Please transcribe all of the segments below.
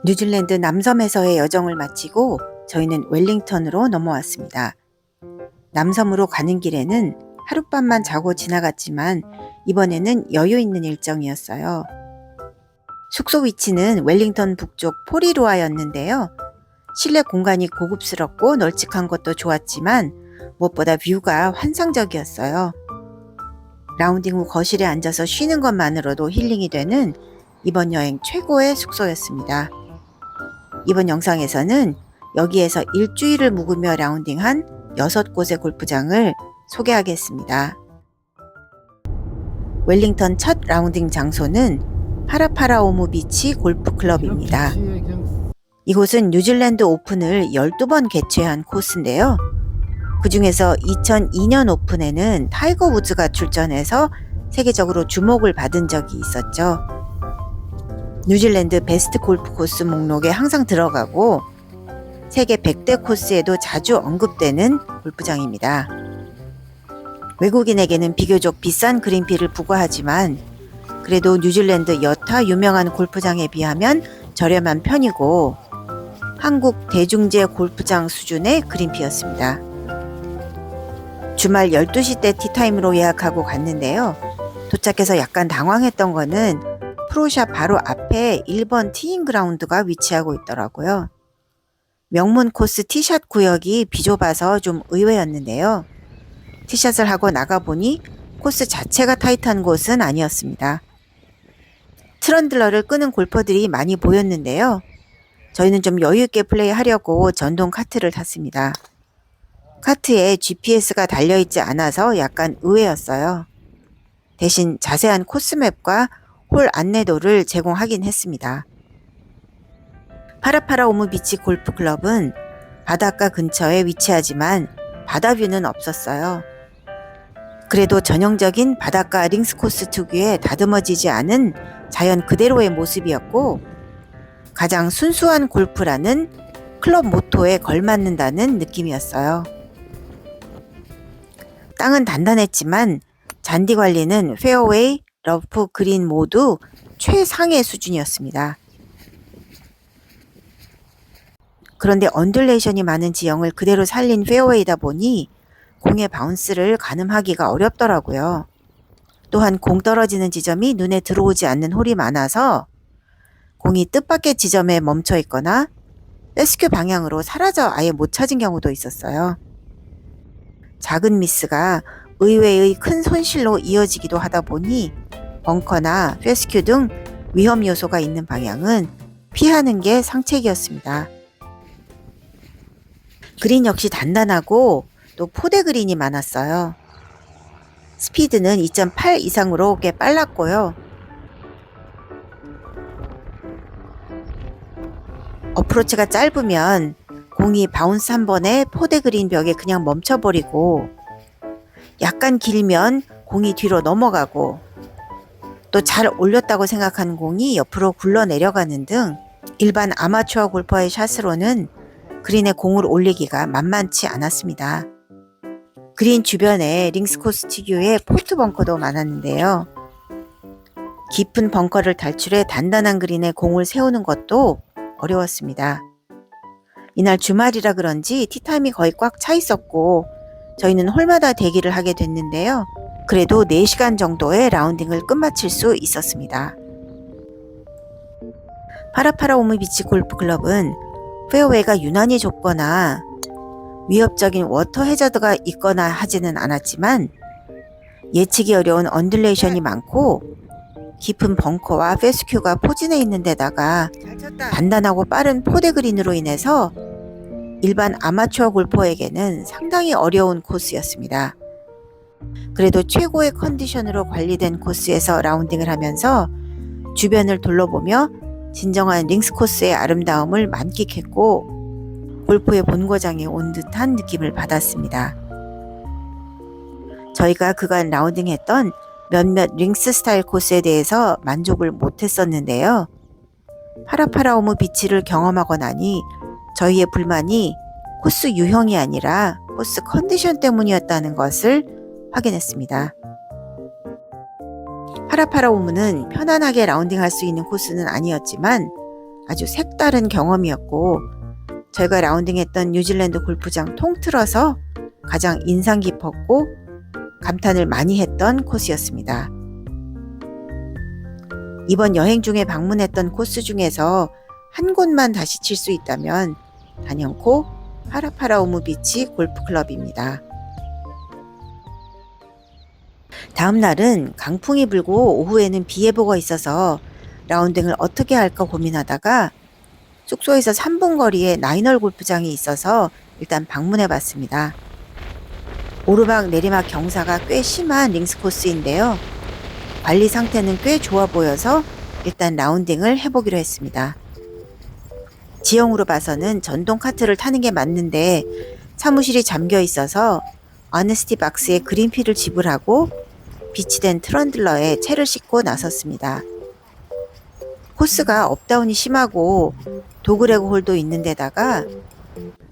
뉴질랜드 남섬에서의 여정을 마치고 저희는 웰링턴으로 넘어왔습니다. 남섬으로 가는 길에는 하룻밤만 자고 지나갔지만 이번에는 여유 있는 일정이었어요. 숙소 위치는 웰링턴 북쪽 포리로아였는데요. 실내 공간이 고급스럽고 널찍한 것도 좋았지만 무엇보다 뷰가 환상적이었어요. 라운딩 후 거실에 앉아서 쉬는 것만으로도 힐링이 되는 이번 여행 최고의 숙소였습니다. 이번 영상에서는 여기에서 일주일을 묵으며 라운딩한 6곳의 골프장을 소개하겠습니다. 웰링턴 첫 라운딩 장소는 파라파라오무 비치 골프클럽입니다. 이곳은 뉴질랜드 오픈을 12번 개최한 코스인데요. 그 중에서 2002년 오픈에는 타이거 우즈가 출전해서 세계적으로 주목을 받은 적이 있었죠. 뉴질랜드 베스트 골프 코스 목록에 항상 들어가고 세계 100대 코스에도 자주 언급되는 골프장입니다. 외국인에게는 비교적 비싼 그린피를 부과하지만 그래도 뉴질랜드 여타 유명한 골프장에 비하면 저렴한 편이고 한국 대중제 골프장 수준의 그린피였습니다. 주말 12시 때 티타임으로 예약하고 갔는데요. 도착해서 약간 당황했던 거는 프로샵 바로 앞에 1번 티잉 그라운드가 위치하고 있더라고요. 명문 코스 티샷 구역이 비좁아서 좀 의외였는데요. 티샷을 하고 나가보니 코스 자체가 타이트한 곳은 아니었습니다. 트런들러를 끄는 골퍼들이 많이 보였는데요. 저희는 좀 여유있게 플레이하려고 전동 카트를 탔습니다. 카트에 GPS가 달려있지 않아서 약간 의외였어요. 대신 자세한 코스맵과 홀 안내도를 제공하긴 했습니다. 파라파라오무 비치 골프클럽은 바닷가 근처에 위치하지만 바다뷰는 없었어요. 그래도 전형적인 바닷가 링스 코스 특유의 다듬어지지 않은 자연 그대로의 모습이었고 가장 순수한 골프라는 클럽 모토에 걸맞는다는 느낌이었어요. 땅은 단단했지만 잔디 관리는 페어웨이, 러프, 그린 모두 최상의 수준이었습니다. 그런데 언듈레이션이 많은 지형을 그대로 살린 페어웨이다 보니 공의 바운스를 가늠하기가 어렵더라고요. 또한 공 떨어지는 지점이 눈에 들어오지 않는 홀이 많아서 공이 뜻밖의 지점에 멈춰 있거나 레스큐 방향으로 사라져 아예 못 찾은 경우도 있었어요. 작은 미스가 의외의 큰 손실로 이어지기도 하다 보니 벙커나 페스큐 등 위험 요소가 있는 방향은 피하는 게 상책이었습니다. 그린 역시 단단하고 또 포대 그린이 많았어요. 스피드는 2.8 이상으로 꽤 빨랐고요. 어프로치가 짧으면 공이 바운스 한 번에 포대 그린 벽에 그냥 멈춰버리고 약간 길면 공이 뒤로 넘어가고 또 잘 올렸다고 생각한 공이 옆으로 굴러 내려가는 등 일반 아마추어 골퍼의 샷으로는 그린에 공을 올리기가 만만치 않았습니다. 그린 주변에 링스 코스 특유의 포트 벙커도 많았는데요. 깊은 벙커를 탈출해 단단한 그린에 공을 세우는 것도 어려웠습니다. 이날 주말이라 그런지 티타임이 거의 꽉 차 있었고 저희는 홀마다 대기를 하게 됐는데요. 그래도 4시간 정도의 라운딩을 끝마칠 수 있었습니다. 파라파라오무 비치 골프클럽은 페어웨이가 유난히 좁거나 위협적인 워터 해저드가 있거나 하지는 않았지만 예측이 어려운 언듈레이션이 많고 깊은 벙커와 페스큐가 포진해 있는 데다가 단단하고 빠른 포대 그린으로 인해서 일반 아마추어 골퍼에게는 상당히 어려운 코스였습니다. 그래도 최고의 컨디션으로 관리된 코스에서 라운딩을 하면서 주변을 둘러보며 진정한 링스 코스의 아름다움을 만끽했고 골프의 본고장에 온 듯한 느낌을 받았습니다. 저희가 그간 라운딩했던 몇몇 링스 스타일 코스에 대해서 만족을 못했었는데요. 파라파라오무 비치를 경험하고 나니 저희의 불만이 코스 유형이 아니라 코스 컨디션 때문이었다는 것을 확인했습니다. 파라파라오무는 편안하게 라운딩할 수 있는 코스는 아니었지만 아주 색다른 경험이었고 저희가 라운딩했던 뉴질랜드 골프장 통틀어서 가장 인상 깊었고 감탄을 많이 했던 코스였습니다. 이번 여행 중에 방문했던 코스 중에서 한 곳만 다시 칠 수 있다면 단연코 파라파라우무 비치 골프클럽입니다. 다음 날은 강풍이 불고 오후에는 비 예보가 있어서 라운딩을 어떻게 할까 고민하다가 숙소에서 3분 거리에 나인홀 골프장이 있어서 일단 방문해 봤습니다. 오르막 내리막 경사가 꽤 심한 링스 코스인데요. 관리 상태는 꽤 좋아 보여서 일단 라운딩을 해보기로 했습니다. 지형으로 봐서는 전동 카트를 타는 게 맞는데 사무실이 잠겨 있어서 어네스티 박스에 그린피를 지불하고 비치된 트런들러에 채를 싣고 나섰습니다. 코스가 업다운이 심하고 도그레그 홀도 있는 데다가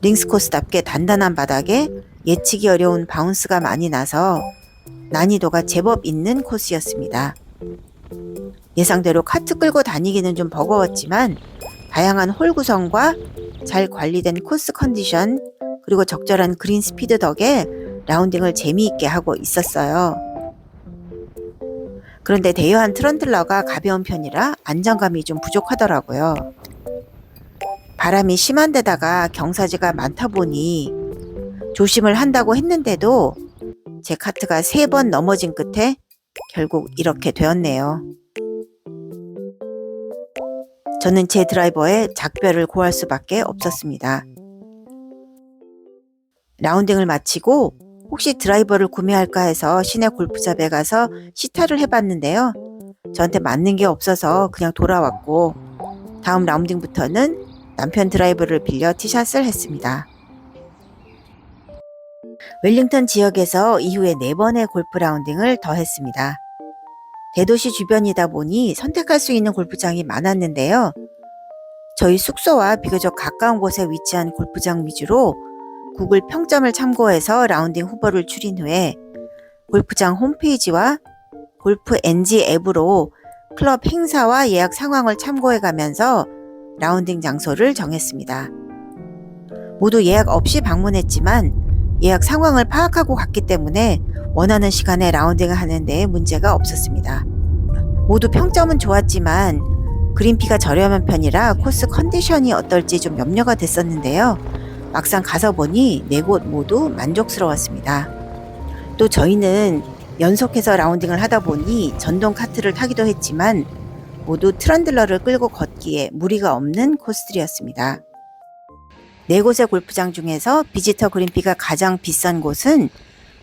링스 코스답게 단단한 바닥에 예측이 어려운 바운스가 많이 나서 난이도가 제법 있는 코스였습니다. 예상대로 카트 끌고 다니기는 좀 버거웠지만 다양한 홀 구성과 잘 관리된 코스 컨디션 그리고 적절한 그린 스피드 덕에 라운딩을 재미있게 하고 있었어요. 그런데 대여한 트런들러가 가벼운 편이라 안정감이 좀 부족하더라고요. 바람이 심한 데다가 경사지가 많다 보니 조심을 한다고 했는데도 제 카트가 3번 넘어진 끝에 결국 이렇게 되었네요. 저는 제 드라이버에 작별을 고할 수밖에 없었습니다. 라운딩을 마치고 혹시 드라이버를 구매할까 해서 시내 골프샵에 가서 시타를 해봤는데요. 저한테 맞는 게 없어서 그냥 돌아왔고 다음 라운딩부터는 남편 드라이버를 빌려 티샷을 했습니다. 웰링턴 지역에서 이후에 4번의 골프 라운딩을 더 했습니다. 대도시 주변이다 보니 선택할 수 있는 골프장이 많았는데요. 저희 숙소와 비교적 가까운 곳에 위치한 골프장 위주로 구글 평점을 참고해서 라운딩 후보를 추린 후에 골프장 홈페이지와 골프 NG 앱으로 클럽 행사와 예약 상황을 참고해 가면서 라운딩 장소를 정했습니다. 모두 예약 없이 방문했지만 예약 상황을 파악하고 갔기 때문에 원하는 시간에 라운딩을 하는 데 문제가 없었습니다. 모두 평점은 좋았지만 그린피가 저렴한 편이라 코스 컨디션이 어떨지 좀 염려가 됐었는데요. 막상 가서 보니 4곳 모두 만족스러웠습니다. 또 저희는 연속해서 라운딩을 하다 보니 전동 카트를 타기도 했지만 모두 트런들러를 끌고 걷기에 무리가 없는 코스들이었습니다. 4곳의 골프장 중에서 비지터 그린피가 가장 비싼 곳은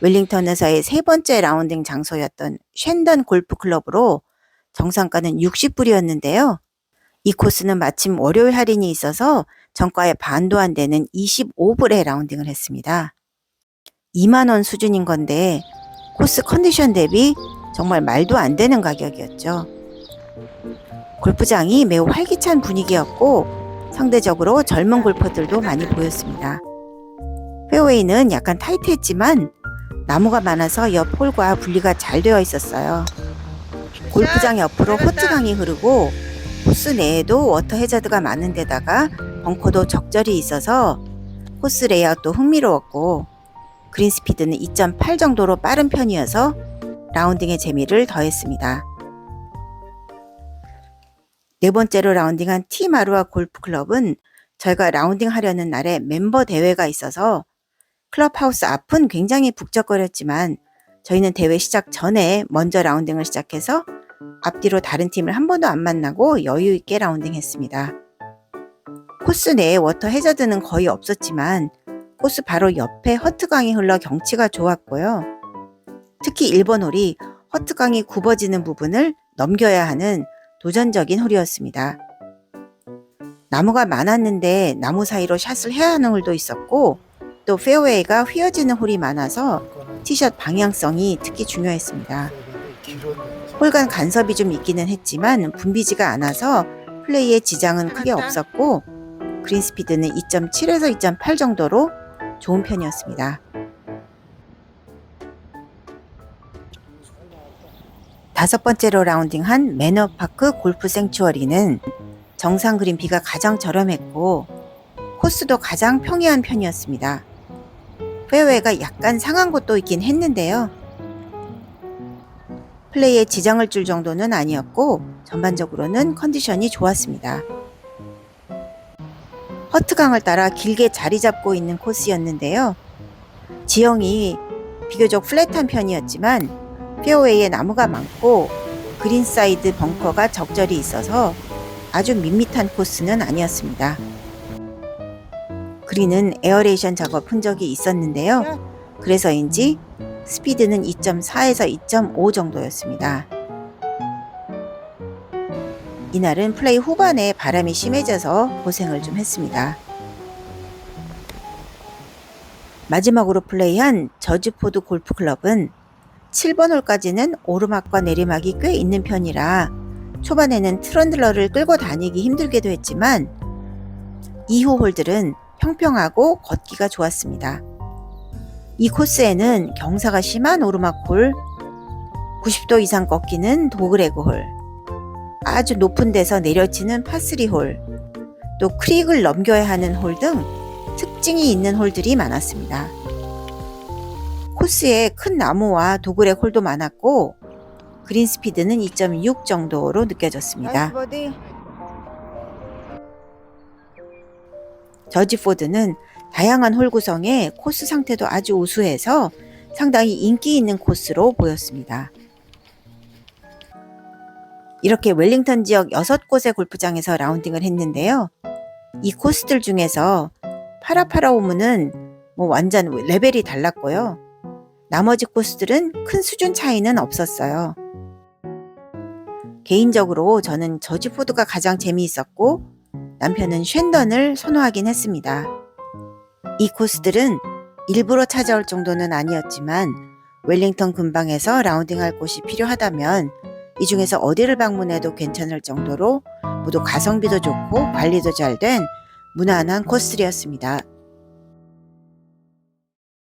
웰링턴에서의 3번째 라운딩 장소였던 쉔던 골프클럽으로 정상가는 60불이었는데요. 이 코스는 마침 월요일 할인이 있어서 정가의 반도 안 되는 25불에 라운딩을 했습니다. 2만원 수준인 건데 코스 컨디션 대비 정말 말도 안 되는 가격이었죠. 골프장이 매우 활기찬 분위기였고 상대적으로 젊은 골퍼들도 많이 보였습니다. 페어웨이는 약간 타이트했지만 나무가 많아서 옆 홀과 분리가 잘 되어 있었어요. 골프장 옆으로 호트강이 흐르고 코스 내에도 워터 해저드가 많은 데다가 벙커도 적절히 있어서 코스 레이아웃도 흥미로웠고 그린 스피드는 2.8 정도로 빠른 편이어서 라운딩의 재미를 더했습니다. 4번째로 라운딩한 티마루아 골프클럽은 저희가 라운딩 하려는 날에 멤버 대회가 있어서 클럽하우스 앞은 굉장히 북적거렸지만 저희는 대회 시작 전에 먼저 라운딩을 시작해서 앞뒤로 다른 팀을 한 번도 안 만나고 여유 있게 라운딩했습니다. 코스 내에 워터 해저드는 거의 없었지만 코스 바로 옆에 허트강이 흘러 경치가 좋았고요. 특히 1번 홀이 허트강이 굽어지는 부분을 넘겨야 하는 도전적인 홀이었습니다. 나무가 많았는데 나무 사이로 샷을 해야 하는 홀도 있었고 또 페어웨이가 휘어지는 홀이 많아서 티샷 방향성이 특히 중요했습니다. 홀간 간섭이 좀 있기는 했지만 붐비지가 않아서 플레이에 지장은 크게 없었고 그린 스피드는 2.7에서 2.8 정도로 좋은 편이었습니다. 5번째로 라운딩한 매너파크 골프 생츄어리는 정상 그린피가 가장 저렴했고 코스도 가장 평이한 편이었습니다. 페어웨이가 약간 상한 곳도 있긴 했는데요. 플레이에 지장을 줄 정도는 아니었고 전반적으로는 컨디션이 좋았습니다. 허트강을 따라 길게 자리 잡고 있는 코스였는데요. 지형이 비교적 플랫한 편이었지만 페어웨이에 나무가 많고 그린사이드 벙커가 적절히 있어서 아주 밋밋한 코스는 아니었습니다. 그린은 에어레이션 작업 흔적이 있었는데요. 그래서인지 스피드는 2.4에서 2.5 정도였습니다. 이날은 플레이 후반에 바람이 심해져서 고생을 좀 했습니다. 마지막으로 플레이한 저지포드 골프클럽은 7번 홀까지는 오르막과 내리막이 꽤 있는 편이라 초반에는 트런들러를 끌고 다니기 힘들기도 했지만 이후 홀들은 평평하고 걷기가 좋았습니다. 이 코스에는 경사가 심한 오르막 홀, 90도 이상 꺾이는 도그레그 홀, 아주 높은 데서 내려치는 파3 홀, 또 크릭을 넘겨야 하는 홀 등 특징이 있는 홀들이 많았습니다. 코스에 큰 나무와 도그렉 홀도 많았고 그린 스피드는 2.6 정도로 느껴졌습니다. 저지포드는 다양한 홀 구성에 코스 상태도 아주 우수해서 상당히 인기 있는 코스로 보였습니다. 이렇게 웰링턴 지역 6곳의 골프장에서 라운딩을 했는데요. 이 코스들 중에서 파라파라오무는 완전 레벨이 달랐고요. 나머지 코스들은 큰 수준 차이는 없었어요. 개인적으로 저는 저지포드가 가장 재미있었고 남편은 쉔던을 선호하긴 했습니다. 이 코스들은 일부러 찾아올 정도는 아니었지만 웰링턴 근방에서 라운딩할 곳이 필요하다면 이 중에서 어디를 방문해도 괜찮을 정도로 모두 가성비도 좋고 관리도 잘 된 무난한 코스들이었습니다.